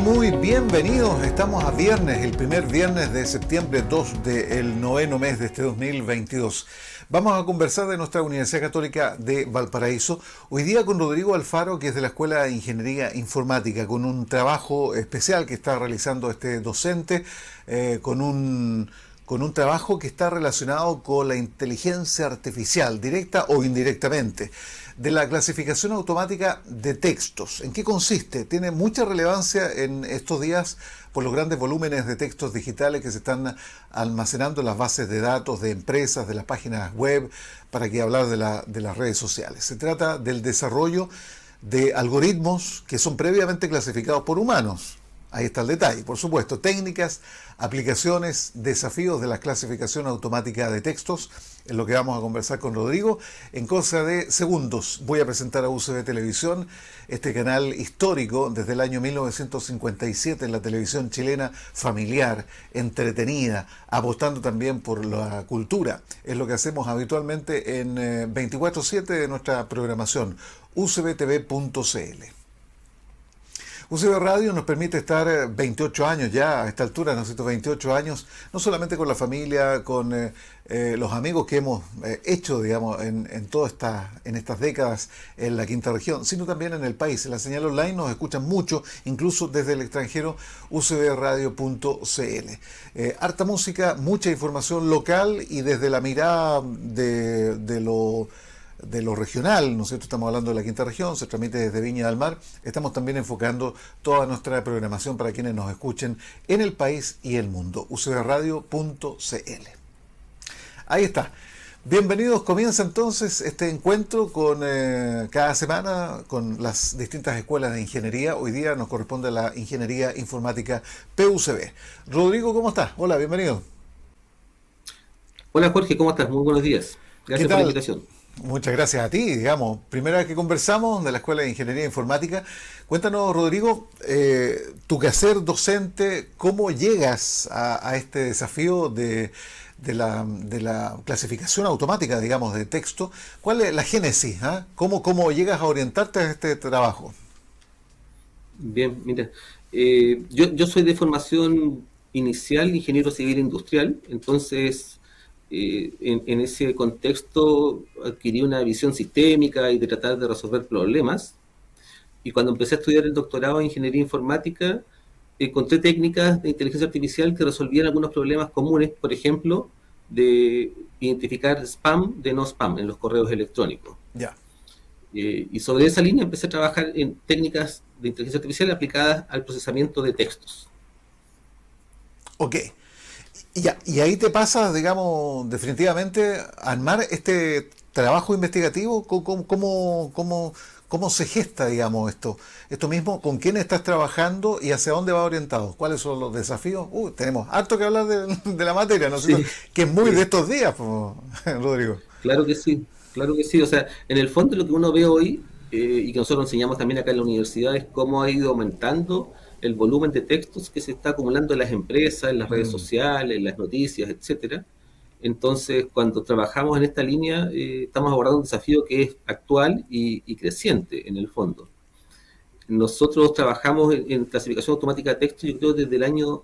muy bienvenidos. Estamos a viernes, el primer viernes de septiembre 2 del noveno mes de este 2022. Vamos a conversar de nuestra Universidad Católica de Valparaíso. Hoy día con Rodrigo Alfaro, que es de la Escuela de Ingeniería Informática, con un trabajo especial que está realizando este docente, con un trabajo que está relacionado con la inteligencia artificial, directa o indirectamente, de la clasificación automática de textos. ¿En qué consiste? Tiene mucha relevancia en estos días por los grandes volúmenes de textos digitales que se están almacenando en las bases de datos de empresas, de las páginas web, para que hablar de las redes sociales. Se trata del desarrollo de algoritmos que son previamente clasificados por humanos. Ahí está el detalle, por supuesto. Técnicas, aplicaciones, desafíos de la clasificación automática de textos, es lo que vamos a conversar con Rodrigo. En cosa de segundos voy a presentar a UCB Televisión, este canal histórico desde el año 1957 en la televisión chilena, familiar, entretenida, apostando también por la cultura. Es lo que hacemos habitualmente en 24/7 de nuestra programación, ucbtv.cl. UCB Radio nos permite estar 28 años ya, a esta altura, ¿no es cierto? 28 años, no solamente con la familia, con los amigos que hemos hecho, digamos, en estas décadas en la quinta región, sino también en el país. En la señal online nos escuchan mucho, incluso desde el extranjero, ucbradio.cl. Harta música, mucha información local y desde la mirada de lo regional, ¿no es cierto? Estamos hablando de la quinta región, se transmite desde Viña del Mar. Estamos también enfocando toda nuestra programación para quienes nos escuchen en el país y el mundo. ucbradio.cl. Ahí está. Bienvenidos, comienza entonces este encuentro con cada semana con las distintas escuelas de ingeniería. Hoy día nos corresponde la Ingeniería Informática PUCB. Rodrigo, ¿cómo estás? Hola, bienvenido. Hola Jorge, ¿cómo estás? Muy buenos días. Gracias por la invitación. Muchas gracias a ti, digamos. Primera vez que conversamos de la Escuela de Ingeniería Informática. Cuéntanos, Rodrigo, tu quehacer docente, ¿cómo llegas a este desafío de la clasificación automática, digamos, de texto? ¿Cuál es la génesis? ¿Cómo llegas a orientarte a este trabajo? Bien, mira, yo soy de formación inicial ingeniero civil industrial, entonces en ese contexto adquirí una visión sistémica y de tratar de resolver problemas. Y cuando empecé a estudiar el doctorado en ingeniería informática, encontré técnicas de inteligencia artificial que resolvían algunos problemas comunes, por ejemplo, de identificar spam de no spam en los correos electrónicos. Ya. Y sobre esa línea empecé a trabajar en técnicas de inteligencia artificial aplicadas al procesamiento de textos. Ok. Y ahí te pasas, digamos, definitivamente a armar este trabajo investigativo. ¿Cómo se gesta, digamos, esto mismo? ¿Con quién estás trabajando y hacia dónde va orientado? ¿Cuáles son los desafíos? Tenemos harto que hablar de la materia, ¿no es cierto? Que es muy de estos días, Rodrigo. Claro que sí, claro que sí. O sea, en el fondo lo que uno ve hoy, y que nosotros enseñamos también acá en la universidad, es cómo ha ido aumentando el volumen de textos que se está acumulando en las empresas, en las redes sociales, en las noticias, etcétera. Entonces, cuando trabajamos en esta línea, estamos abordando un desafío que es actual y creciente, en el fondo. Nosotros trabajamos en clasificación automática de texto, yo creo, desde el año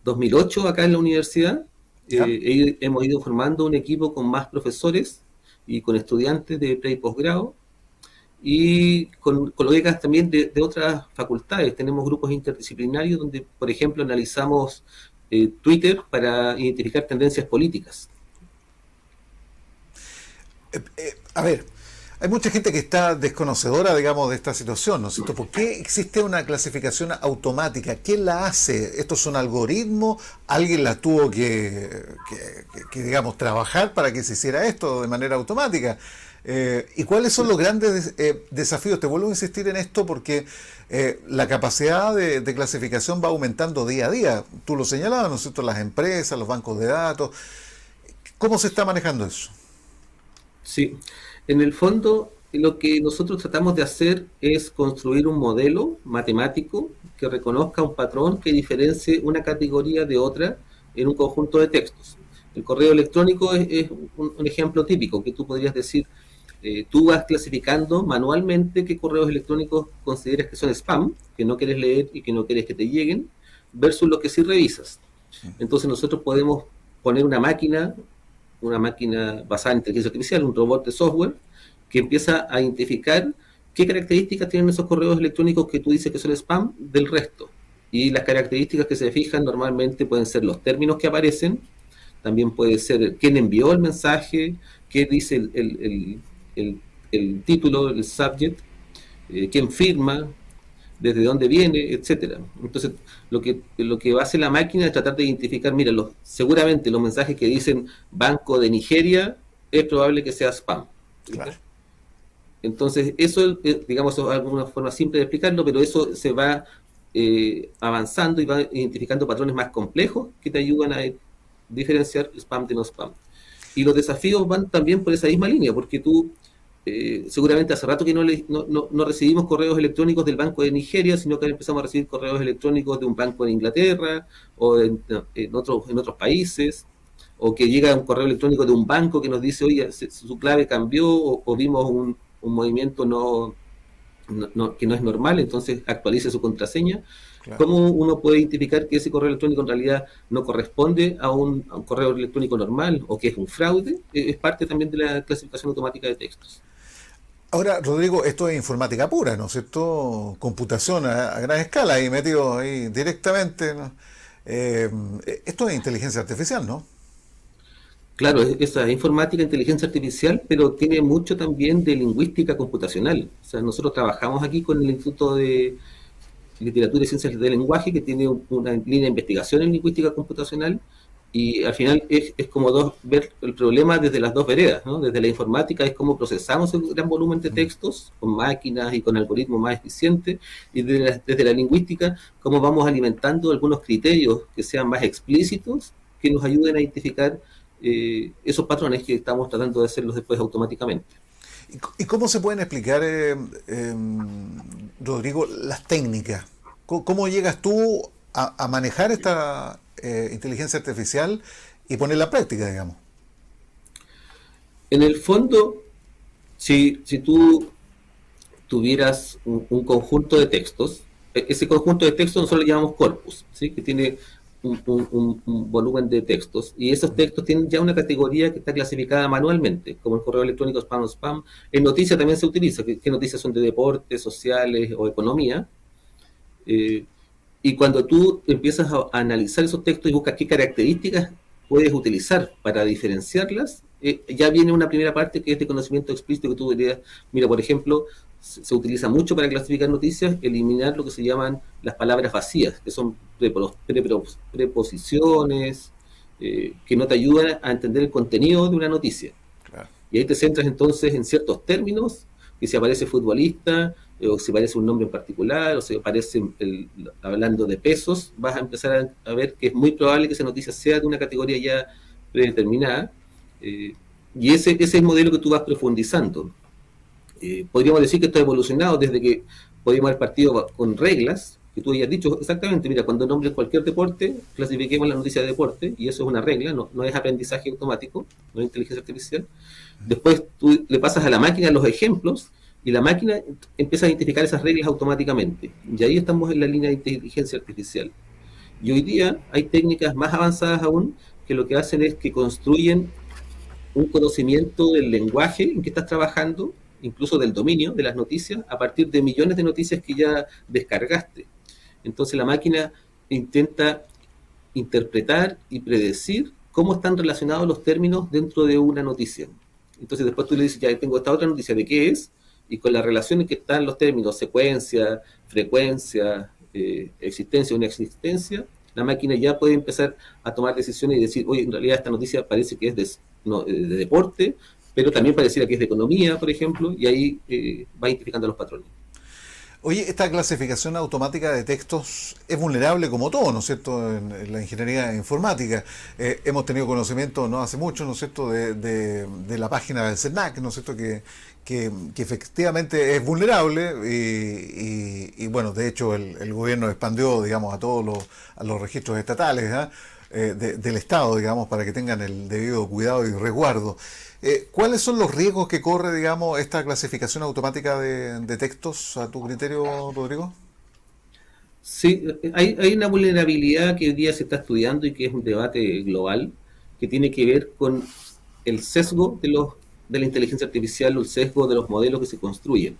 2008 acá en la universidad. Hemos ido formando un equipo con más profesores y con estudiantes de pre y posgrado, y con colegas también de otras facultades. Tenemos grupos interdisciplinarios donde, por ejemplo, analizamos Twitter para identificar tendencias políticas. A ver, hay mucha gente que está desconocedora, digamos, de esta situación, ¿no es cierto? ¿Por qué existe una clasificación automática? ¿Quién la hace? ¿Estos son algoritmos? ¿Alguien la tuvo que digamos, trabajar para que se hiciera esto de manera automática? ¿Y cuáles son los grandes desafíos? Te vuelvo a insistir en esto porque la capacidad de clasificación va aumentando día a día. Tú lo señalabas, ¿no es cierto? Las empresas, los bancos de datos. ¿Cómo se está manejando eso? Sí, en el fondo lo que nosotros tratamos de hacer es construir un modelo matemático que reconozca un patrón que diferencie una categoría de otra en un conjunto de textos. El correo electrónico es un ejemplo típico que tú podrías decir: tú vas clasificando manualmente qué correos electrónicos consideras que son spam, que no quieres leer y que no quieres que te lleguen, versus los que sí revisas. Entonces nosotros podemos poner una máquina basada en inteligencia artificial, un robot de software, que empieza a identificar qué características tienen esos correos electrónicos que tú dices que son spam del resto. Y las características que se fijan normalmente pueden ser los términos que aparecen, también puede ser quién envió el mensaje, qué dice el título, el subject, quién firma, desde dónde viene, etcétera. Entonces, lo que hace la máquina es tratar de identificar, mira, seguramente los mensajes que dicen Banco de Nigeria es probable que sea spam. Claro. Entonces, eso, digamos, es alguna forma simple de explicarlo, pero eso se va avanzando y va identificando patrones más complejos que te ayudan a diferenciar spam de no spam. Y los desafíos van también por esa misma línea, porque tú seguramente hace rato que no recibimos correos electrónicos del Banco de Nigeria, sino que empezamos a recibir correos electrónicos de un banco de Inglaterra o en otros países, o que llega un correo electrónico de un banco que nos dice, oye, su clave cambió, o vimos un movimiento que no es normal, entonces actualice su contraseña. Claro. ¿Cómo uno puede identificar que ese correo electrónico en realidad no corresponde a un correo electrónico normal o que es un fraude? Es parte también de la clasificación automática de textos. Ahora, Rodrigo, esto es informática pura, ¿no es cierto? Computación a gran escala y metido ahí directamente, ¿no? Esto es inteligencia artificial, ¿no? Claro, esa informática, inteligencia artificial, pero tiene mucho también de lingüística computacional. O sea, nosotros trabajamos aquí con el Instituto de Literatura y Ciencias del Lenguaje, que tiene una línea de investigación en lingüística computacional, y al final es como ver el problema desde las dos veredas, ¿no? Desde la informática es cómo procesamos el gran volumen de textos con máquinas y con algoritmos más eficientes, y desde la lingüística cómo vamos alimentando algunos criterios que sean más explícitos, que nos ayuden a identificar esos patrones que estamos tratando de hacerlos después automáticamente. ¿Y cómo se pueden explicar, Rodrigo, las técnicas? ¿Cómo llegas tú a manejar esta inteligencia artificial y ponerla en práctica, digamos? En el fondo, si tú tuvieras un conjunto de textos, ese conjunto de textos nosotros le llamamos corpus, ¿sí? Que tiene un volumen de textos, y esos textos tienen ya una categoría que está clasificada manualmente, como el correo electrónico spam o spam. En noticias también se utiliza, qué noticias son de deportes, sociales o economía. Y cuando tú empiezas a analizar esos textos y buscas qué características puedes utilizar para diferenciarlas, ya viene una primera parte que es de conocimiento explícito, que tú dirías, mira, por ejemplo, se utiliza mucho para clasificar noticias, eliminar lo que se llaman las palabras vacías, que son preposiciones, que no te ayudan a entender el contenido de una noticia. Claro. Y ahí te centras entonces en ciertos términos, que si aparece futbolista, o si aparece un nombre en particular, o si aparece hablando de pesos, vas a empezar a ver que es muy probable que esa noticia sea de una categoría ya predeterminada, y ese es el modelo que tú vas profundizando. Podríamos decir que esto ha evolucionado desde que podíamos haber partido con reglas, que tú hayas dicho exactamente, mira, cuando nombres cualquier deporte, clasifiquemos la noticia de deporte, y eso es una regla, no es aprendizaje automático, no es inteligencia artificial. Después tú le pasas a la máquina los ejemplos, y la máquina empieza a identificar esas reglas automáticamente. Y ahí estamos en la línea de inteligencia artificial. Y hoy día hay técnicas más avanzadas aún, que lo que hacen es que construyen un conocimiento del lenguaje en que estás trabajando, incluso del dominio de las noticias, a partir de millones de noticias que ya descargaste. Entonces la máquina intenta interpretar y predecir cómo están relacionados los términos dentro de una noticia. Entonces después tú le dices, ya tengo esta otra noticia, ¿de qué es? Y con la relación en que están los términos, secuencia, frecuencia, existencia o inexistencia, la máquina ya puede empezar a tomar decisiones y decir, oye, en realidad esta noticia parece que es de deporte, pero también pareciera que es de economía, por ejemplo, y ahí va identificando los patrones. Oye, esta clasificación automática de textos es vulnerable como todo, ¿no es cierto?, en la ingeniería informática. Hemos tenido conocimiento no hace mucho, ¿no es cierto?, de la página del CERNAC, ¿no es cierto?, que que efectivamente es vulnerable y, bueno, de hecho el gobierno expandió, digamos, a los registros estatales, ¿ah? Del Estado, digamos, para que tengan el debido cuidado y resguardo. ¿Cuáles son los riesgos que corre, digamos, esta clasificación automática de textos a tu criterio, Rodrigo? Sí, hay una vulnerabilidad que hoy día se está estudiando y que es un debate global que tiene que ver con el sesgo de la inteligencia artificial o el sesgo de los modelos que se construyen.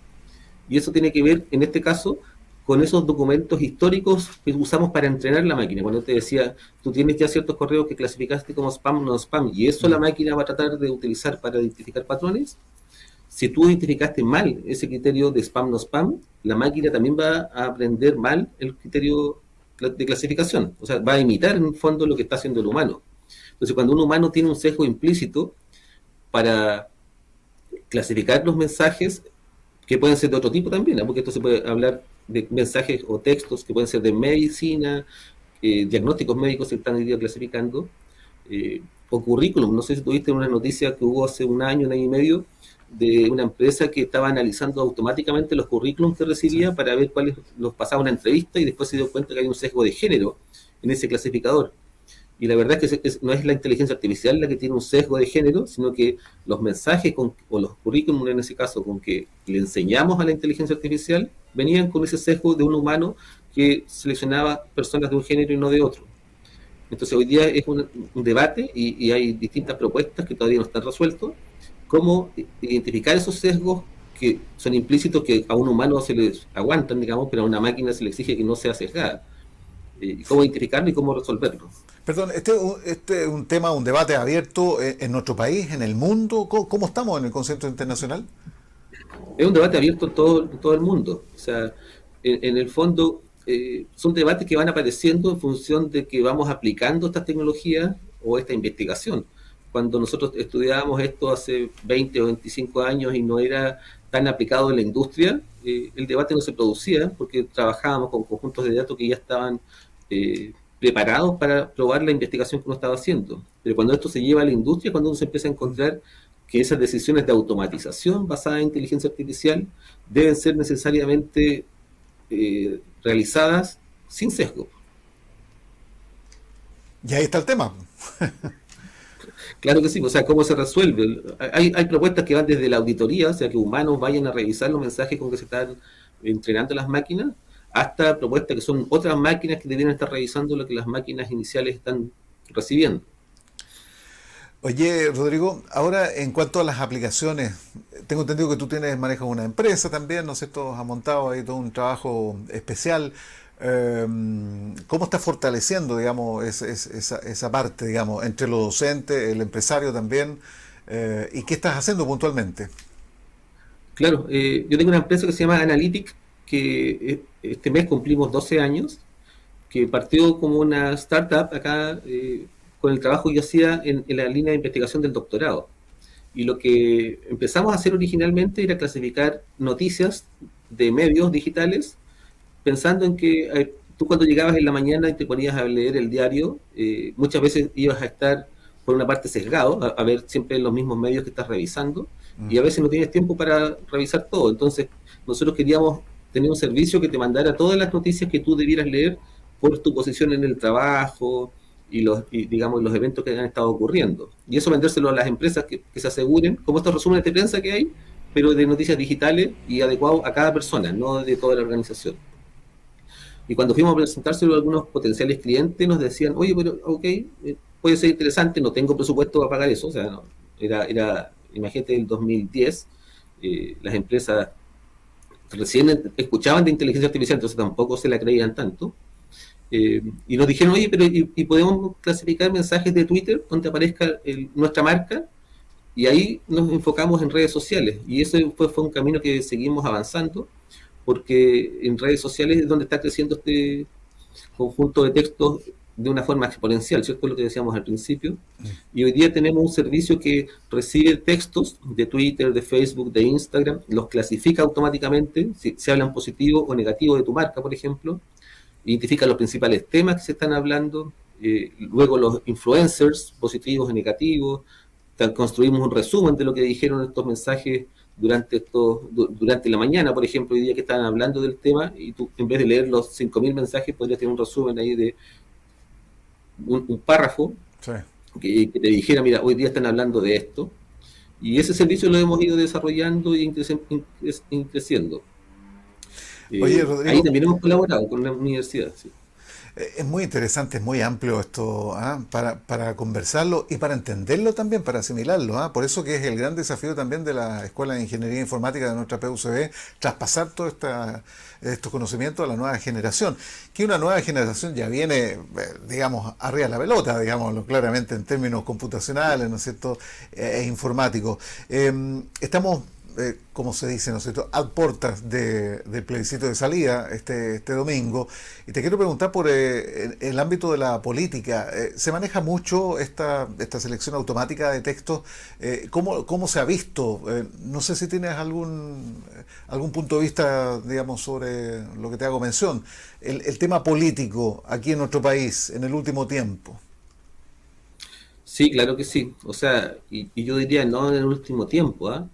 Y eso tiene que ver, en este caso, con esos documentos históricos que usamos para entrenar la máquina. Cuando te decía, tú tienes ya ciertos correos que clasificaste como spam, no spam, y eso la máquina va a tratar de utilizar para identificar patrones. Si tú identificaste mal ese criterio de spam no spam, la máquina también va a aprender mal el criterio de clasificación. O sea, va a imitar en el fondo lo que está haciendo el humano. Entonces, cuando un humano tiene un sesgo implícito para clasificar los mensajes, que pueden ser de otro tipo también, ¿no? Porque esto se puede hablar de mensajes o textos que pueden ser de medicina, diagnósticos médicos se están clasificando, o currículum. No sé si tuviste una noticia que hubo hace un año y medio, de una empresa que estaba analizando automáticamente los currículums que Sí. recibía para ver cuáles los pasaba una entrevista y después se dio cuenta que hay un sesgo de género en ese clasificador. Y la verdad es que no es la inteligencia artificial la que tiene un sesgo de género, sino que los mensajes o los currículums en ese caso con que le enseñamos a la inteligencia artificial venían con ese sesgo de un humano que seleccionaba personas de un género y no de otro. Entonces hoy día es un debate y hay distintas propuestas que todavía no están resueltos, cómo identificar esos sesgos que son implícitos, que a un humano se les aguantan, digamos, pero a una máquina se le exige que no sea sesgada. Y cómo identificarlo y cómo resolverlo. Perdón, este es un tema, un debate abierto en nuestro país, en el mundo. ¿Cómo estamos en el concierto internacional? Es un debate abierto en todo el mundo. O sea, en el fondo son debates que van apareciendo en función de que vamos aplicando estas tecnologías o esta investigación. Cuando nosotros estudiábamos esto hace 20 o 25 años y no era tan aplicado en la industria, el debate no se producía porque trabajábamos con conjuntos de datos que ya estaban preparados para probar la investigación que uno estaba haciendo. Pero cuando esto se lleva a la industria, cuando uno se empieza a encontrar que esas decisiones de automatización basadas en inteligencia artificial deben ser necesariamente realizadas sin sesgo. Y ahí está el tema. Claro que sí, o sea, ¿cómo se resuelve? Hay propuestas que van desde la auditoría, o sea, que humanos vayan a revisar los mensajes con que se están entrenando las máquinas, hasta propuestas que son otras máquinas que deberían estar revisando lo que las máquinas iniciales están recibiendo. Oye, Rodrigo, ahora en cuanto a las aplicaciones, tengo entendido que tú manejas una empresa también, ¿no es cierto? Has montado ahí todo un trabajo especial. Eh, ¿Cómo estás fortaleciendo, digamos, esa parte, digamos, entre los docentes, el empresario también? ¿Y qué estás haciendo puntualmente? Claro, yo tengo una empresa que se llama Analytic, que este mes cumplimos 12 años, que partió como una startup acá con el trabajo que yo hacía en la línea de investigación del doctorado. Y lo que empezamos a hacer originalmente era clasificar noticias de medios digitales, pensando en que tú cuando llegabas en la mañana y te ponías a leer el diario, muchas veces ibas a estar por una parte sesgado, a ver siempre los mismos medios que estás revisando, Mm. y a veces no tienes tiempo para revisar todo. Entonces, nosotros queríamos tener un servicio que te mandara todas las noticias que tú debieras leer por tu posición en el trabajo y digamos, los eventos que han estado ocurriendo. Y eso vendérselo a las empresas que se aseguren, como estos resúmenes de prensa que hay, pero de noticias digitales y adecuados a cada persona, no de toda la organización. Y cuando fuimos a presentárselo a algunos potenciales clientes, nos decían, oye, pero ok, puede ser interesante, no tengo presupuesto para pagar eso. O sea, no, imagínate, el 2010, las empresas recién escuchaban de inteligencia artificial, entonces tampoco se la creían tanto. Y nos dijeron, oye, pero ¿y podemos clasificar mensajes de Twitter donde aparezca nuestra marca? Y ahí nos enfocamos en redes sociales. Y ese fue un camino que seguimos avanzando, porque en redes sociales es donde está creciendo este conjunto de textos de una forma exponencial, ¿cierto? Lo que decíamos al principio. Y hoy día tenemos un servicio que recibe textos de Twitter, de Facebook, de Instagram, los clasifica automáticamente, si hablan positivo o negativo de tu marca, por ejemplo, identifica los principales temas que se están hablando, luego los influencers, positivos y negativos, construimos un resumen de lo que dijeron estos mensajes durante la mañana, por ejemplo, hoy día que estaban hablando del tema, y tú en vez de leer los 5.000 mensajes podrías tener un resumen ahí de un párrafo Sí. que te dijera, mira, hoy día están hablando de esto, y ese servicio lo hemos ido desarrollando y creciendo. Oye, Ahí Rodrigo, también hemos colaborado con la universidad. Sí. es muy interesante, es muy amplio esto, para conversarlo y para entenderlo también, para asimilarlo. Por eso que es el gran desafío también de la Escuela de Ingeniería Informática de nuestra PUCB, traspasar todos estos conocimientos a la nueva generación. Que una nueva generación ya viene, digamos, arriba de la pelota, digámoslo claramente en términos computacionales, ¿no es cierto?, informáticos. Estamos, como se dice, ¿no es cierto?, a puertas del plebiscito de salida este domingo. Y te quiero preguntar por el ámbito de la política. ¿Se maneja mucho esta selección automática de textos? ¿Cómo se ha visto? No sé si tienes algún punto de vista, digamos, sobre lo que te hago mención. El tema político aquí en nuestro país en el último tiempo. Sí, claro que sí. O sea, y yo diría no en el último tiempo, ¿ah?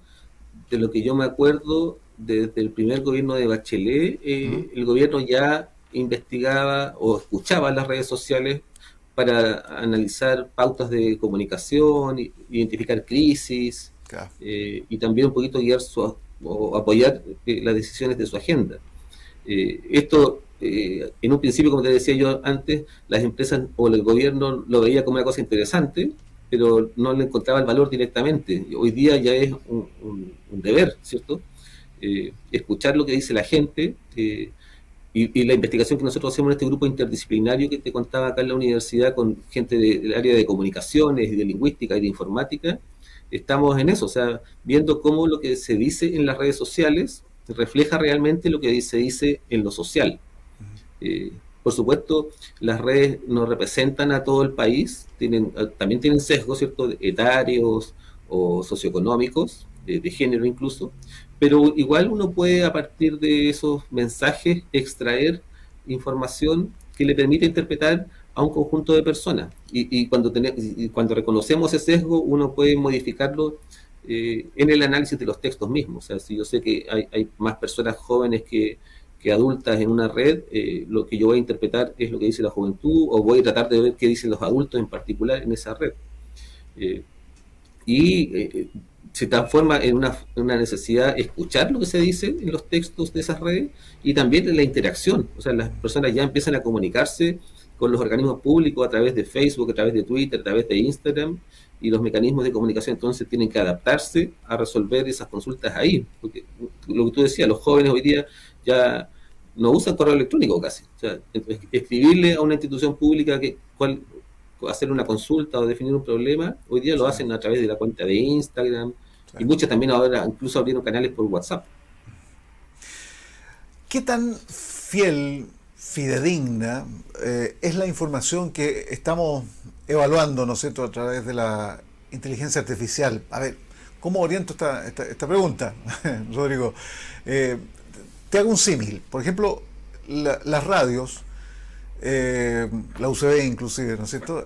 De lo que yo me acuerdo, desde el primer gobierno de Bachelet, ¿Mm? el gobierno ya investigaba o escuchaba las redes sociales para analizar pautas de comunicación, identificar crisis, Claro. y también un poquito guiar o apoyar las decisiones de su agenda. Esto, en un principio, como te decía yo antes, las empresas o el gobierno lo veía como una cosa interesante, pero no le encontraba el valor directamente. Hoy día ya es un deber, ¿cierto? Escuchar lo que dice la gente, y la investigación que nosotros hacemos en este grupo interdisciplinario que te contaba acá en la universidad con gente del área de comunicaciones y de lingüística y de informática, estamos en eso, o sea, viendo cómo lo que se dice en las redes sociales refleja realmente lo que se dice en lo social. Eh, por supuesto, las redes no representan a todo el país, también tienen sesgos, ¿cierto?, etarios o socioeconómicos, de género incluso, pero igual uno puede a partir de esos mensajes extraer información que le permite interpretar a un conjunto de personas. Y cuando reconocemos ese sesgo, uno puede modificarlo en el análisis de los textos mismos. O sea, si yo sé que hay más personas jóvenes que adultas en una red, lo que yo voy a interpretar es lo que dice la juventud, o voy a tratar de ver qué dicen los adultos en particular en esa red. Eh, y se transforma en una necesidad de escuchar lo que se dice en los textos de esas redes y también en la interacción. O sea, las personas ya empiezan a comunicarse con los organismos públicos a través de Facebook, a través de Twitter, a través de Instagram, y los mecanismos de comunicación entonces tienen que adaptarse a resolver esas consultas ahí. Porque lo que tú decías, los jóvenes hoy día ya no usan correo electrónico casi. O sea, escribirle a una institución pública hacer una consulta o definir un problema, hoy día lo Sí, hacen a través de la cuenta de Instagram, sí. y muchas también ahora incluso abrieron canales por WhatsApp. ¿Qué tan fidedigna, es la información que estamos evaluando, ¿no es cierto?, a través de la inteligencia artificial? A ver, ¿cómo oriento esta pregunta, Rodrigo? Eh, Te hago un símil. Por ejemplo, las radios, la UCB inclusive, ¿no es cierto?,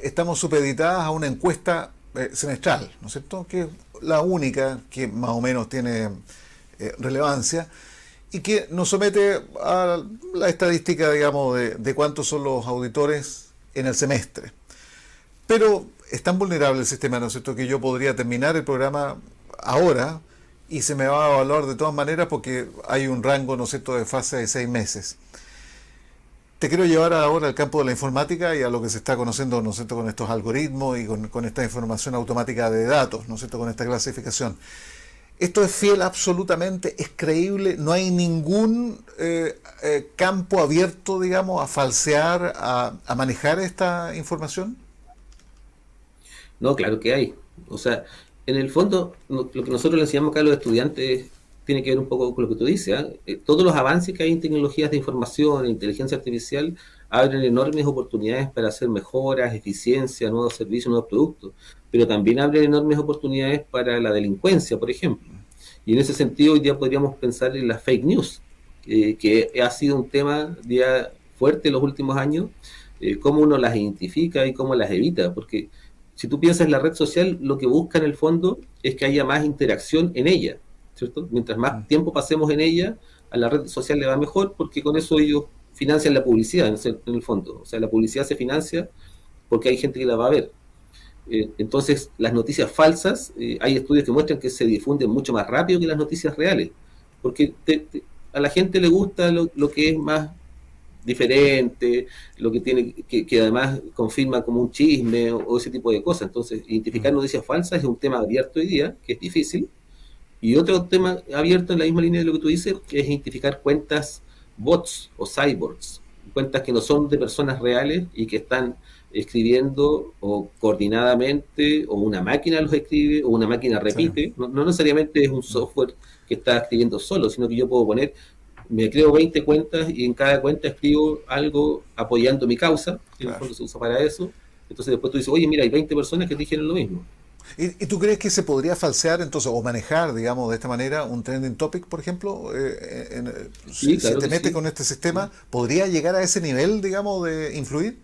estamos supeditadas a una encuesta semestral, ¿no es cierto?, que es la única que más o menos tiene relevancia y que nos somete a la estadística, digamos, de cuántos son los auditores en el semestre. Pero es tan vulnerable el sistema, ¿no es cierto?, que yo podría terminar el programa ahora y se me va a evaluar de todas maneras porque hay un rango, ¿no es cierto?, de fase de 6 meses. Te quiero llevar ahora al campo de la informática y a lo que se está conociendo, ¿no es cierto?, con estos algoritmos y con esta información automática de datos, ¿no es cierto?, con esta clasificación. Esto es fiel absolutamente, es creíble, no hay ningún campo abierto, digamos, a falsear, a manejar esta información. No, claro que hay. O sea, en el fondo, lo que nosotros le enseñamos acá a los estudiantes tiene que ver un poco con lo que tú dices, ¿ah? Todos los avances que hay en tecnologías de información, en inteligencia artificial, abren enormes oportunidades para hacer mejoras, eficiencia, nuevos servicios, nuevos productos, pero también abren enormes oportunidades para la delincuencia, por ejemplo. Y en ese sentido, hoy día podríamos pensar en las fake news, que ha sido un tema ya fuerte en los últimos años, cómo uno las identifica y cómo las evita, porque si tú piensas en la red social, lo que busca en el fondo es que haya más interacción en ella. ¿cierto? Mientras más tiempo pasemos en ella, a la red social le va mejor porque con eso ellos financian la publicidad en el fondo. O sea, la publicidad se financia porque hay gente que la va a ver. Entonces, las noticias falsas, hay estudios que muestran que se difunden mucho más rápido que las noticias reales, porque a la gente le gusta lo que es más diferente, lo que tiene que además confirma como un chisme o ese tipo de cosas. Entonces, identificar noticias falsas es un tema abierto hoy día, que es difícil. Y otro tema abierto en la misma línea de lo que tú dices, que es identificar cuentas bots o cyborgs, cuentas que no son de personas reales y que están escribiendo o coordinadamente, o una máquina los escribe, o una máquina Sí. repite. No necesariamente es un software que está escribiendo solo, sino que yo puedo poner, me creo 20 cuentas y en cada cuenta escribo algo apoyando mi causa, que en el Claro. fondo se usa para eso. Entonces después tú dices, oye, mira, hay 20 personas que dijeron lo mismo. ¿Y tú crees que se podría falsear entonces o manejar, digamos, de esta manera un trending topic, por ejemplo? Sí, Si claro te que metes sí. con este sistema, ¿podría llegar a ese nivel, digamos, de influir?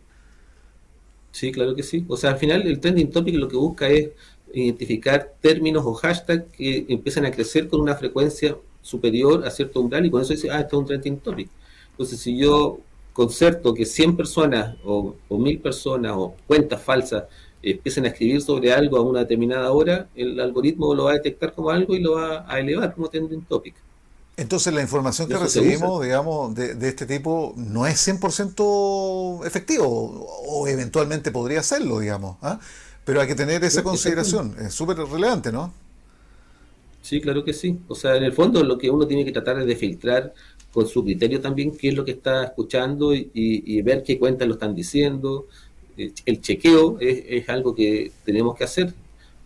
Sí, claro que sí. O sea, al final el trending topic lo que busca es identificar términos o hashtags que empiezan a crecer con una frecuencia superior a cierto umbral y con eso dice, esto es un trending topic. Entonces, si yo concerto que 100 personas o 1000 personas o cuentas falsas empiecen a escribir sobre algo a una determinada hora, el algoritmo lo va a detectar como algo y lo va a elevar como trending topic. Entonces la información Y que eso se usa. recibimos, digamos, de este tipo no es 100% efectivo o eventualmente podría serlo, digamos, ¿ah? Pero hay que tener esa Exactamente. consideración, es súper relevante, ¿no? Sí, claro que sí. O sea, en el fondo lo que uno tiene que tratar es de filtrar con su criterio también qué es lo que está escuchando y ver qué cuentas lo están diciendo. El chequeo es algo que tenemos que hacer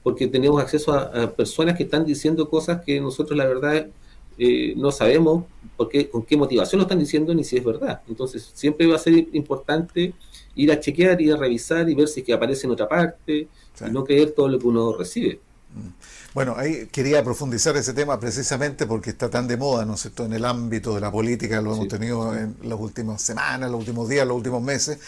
porque tenemos acceso a personas que están diciendo cosas que nosotros la verdad no sabemos con qué motivación lo están diciendo ni si es verdad. Entonces siempre va a ser importante ir a chequear, ir a revisar y ver si es que aparece en otra parte Sí. y no creer todo lo que uno recibe. Bueno, ahí quería profundizar ese tema precisamente porque está tan de moda, ¿no es cierto?, en el ámbito de la política, lo hemos Sí, tenido sí. en las últimas semanas, los últimos días, los últimos meses,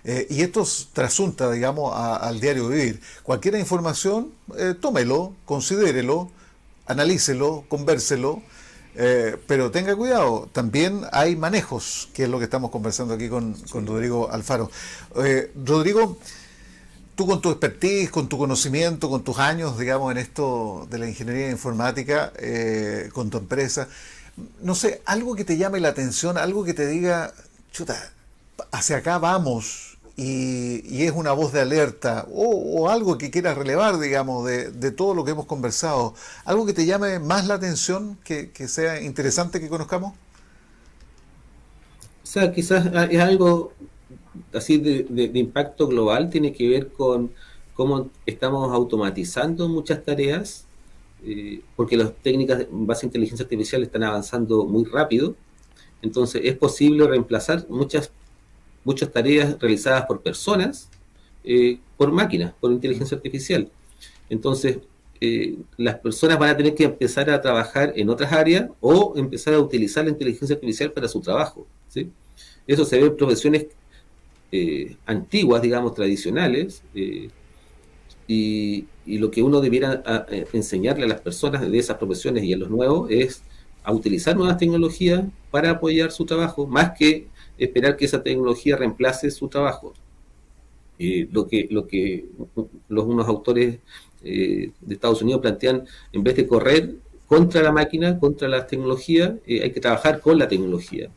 y esto trasunta, digamos, al diario vivir. Cualquier información, tómelo, considérelo, analícelo, convérselo, pero tenga cuidado, también hay manejos, que es lo que estamos conversando aquí con Sí. Rodrigo Alfaro. Rodrigo, tú con tu expertise, con tu conocimiento, con tus años, digamos, en esto de la ingeniería informática, con tu empresa, no sé, algo que te llame la atención, algo que te diga, chuta, hacia acá vamos, y es una voz de alerta, o algo que quieras relevar, digamos, de todo lo que hemos conversado, algo que te llame más la atención, que sea interesante que conozcamos. O sea, quizás es algo así de impacto global, tiene que ver con cómo estamos automatizando muchas tareas, porque las técnicas en base a inteligencia artificial están avanzando muy rápido, entonces es posible reemplazar muchas tareas realizadas por personas por máquinas, por inteligencia artificial. Entonces, las personas van a tener que empezar a trabajar en otras áreas o empezar a utilizar la inteligencia artificial para su trabajo, ¿sí? Eso se ve en profesiones antiguas, digamos, tradicionales, y lo que uno debiera enseñarle a las personas de esas profesiones y a los nuevos es a utilizar nuevas tecnologías para apoyar su trabajo, más que esperar que esa tecnología reemplace su trabajo. Lo que unos autores de Estados Unidos plantean, en vez de correr contra la máquina, contra las tecnologías, hay que trabajar con la tecnología.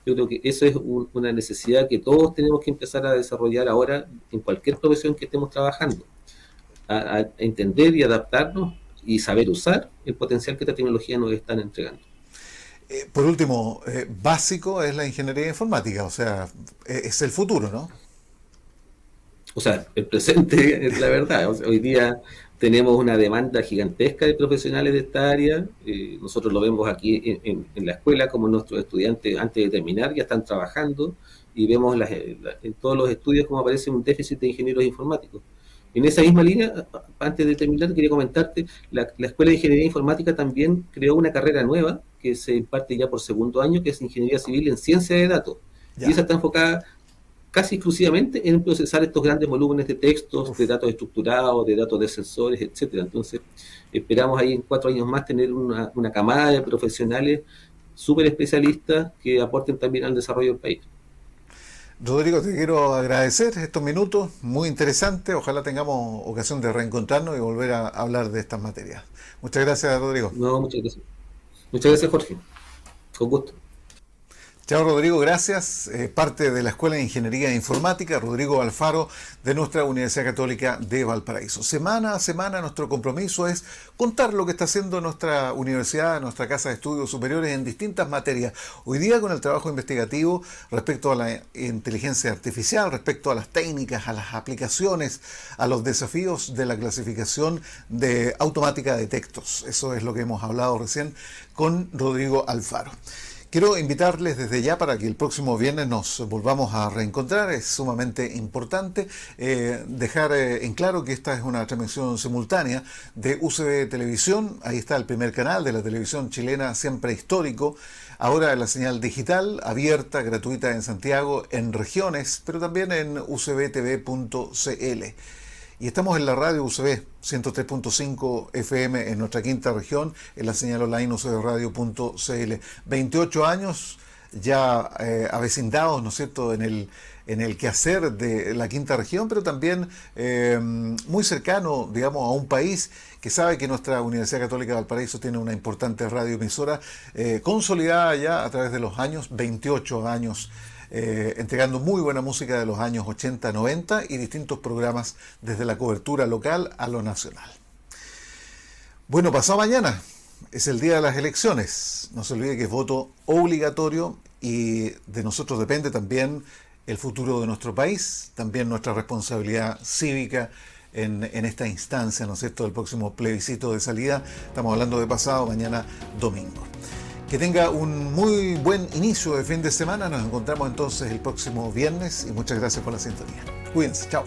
Yo creo que eso es una necesidad que todos tenemos que empezar a desarrollar ahora en cualquier profesión que estemos trabajando, a entender y adaptarnos y saber usar el potencial que esta tecnología nos están entregando. Por último, básico es la ingeniería informática, o sea, es el futuro, ¿no? O sea, el presente es la verdad. O sea, hoy día tenemos una demanda gigantesca de profesionales de esta área. Nosotros lo vemos aquí en la escuela, como nuestros estudiantes antes de terminar ya están trabajando y vemos en todos los estudios cómo aparece un déficit de ingenieros informáticos. En esa misma línea, antes de terminar, quería comentarte, la Escuela de Ingeniería Informática también creó una carrera nueva que se imparte ya por segundo año, que es Ingeniería Civil en Ciencia de Datos. Y Ya. esa está enfocada casi exclusivamente en procesar estos grandes volúmenes de textos, de Uf. datos estructurados, de datos de sensores, etcétera. Entonces, esperamos ahí en 4 años más tener una camada de profesionales súper especialistas que aporten también al desarrollo del país. Rodrigo, te quiero agradecer estos minutos, muy interesantes. Ojalá tengamos ocasión de reencontrarnos y volver a hablar de estas materias. Muchas gracias, Rodrigo. No, muchas gracias. Muchas gracias, Jorge. Con gusto. Chao Rodrigo, gracias. Parte de la Escuela de Ingeniería Informática, Rodrigo Alfaro, de nuestra Universidad Católica de Valparaíso. Semana a semana nuestro compromiso es contar lo que está haciendo nuestra universidad, nuestra Casa de Estudios Superiores en distintas materias. Hoy día con el trabajo investigativo respecto a la inteligencia artificial, respecto a las técnicas, a las aplicaciones, a los desafíos de la clasificación automática de textos. Eso es lo que hemos hablado recién con Rodrigo Alfaro. Quiero invitarles desde ya para que el próximo viernes nos volvamos a reencontrar. Es sumamente importante dejar en claro que esta es una transmisión simultánea de UCB Televisión. Ahí está el primer canal de la televisión chilena, siempre histórico. Ahora la señal digital, abierta, gratuita en Santiago, en regiones, pero también en ucbtv.cl. Y estamos en la radio UCB 103.5 FM en nuestra quinta región, en la señal online ucbradio.cl. 28 años ya avecindados, ¿no es cierto?, en el quehacer de la quinta región, pero también muy cercano, digamos, a un país que sabe que nuestra Universidad Católica de Valparaíso tiene una importante radioemisora consolidada ya a través de los años, 28 años. Entregando muy buena música de los años 80, 90 y distintos programas desde la cobertura local a lo nacional. Bueno, pasado mañana es el día de las elecciones. No se olvide que es voto obligatorio y de nosotros depende también el futuro de nuestro país, también nuestra responsabilidad cívica en esta instancia, ¿no es cierto?, del próximo plebiscito de salida. Estamos hablando de pasado mañana domingo. Que tenga un muy buen inicio de fin de semana. Nos encontramos entonces el próximo viernes y muchas gracias por la sintonía. Cuídense, chao.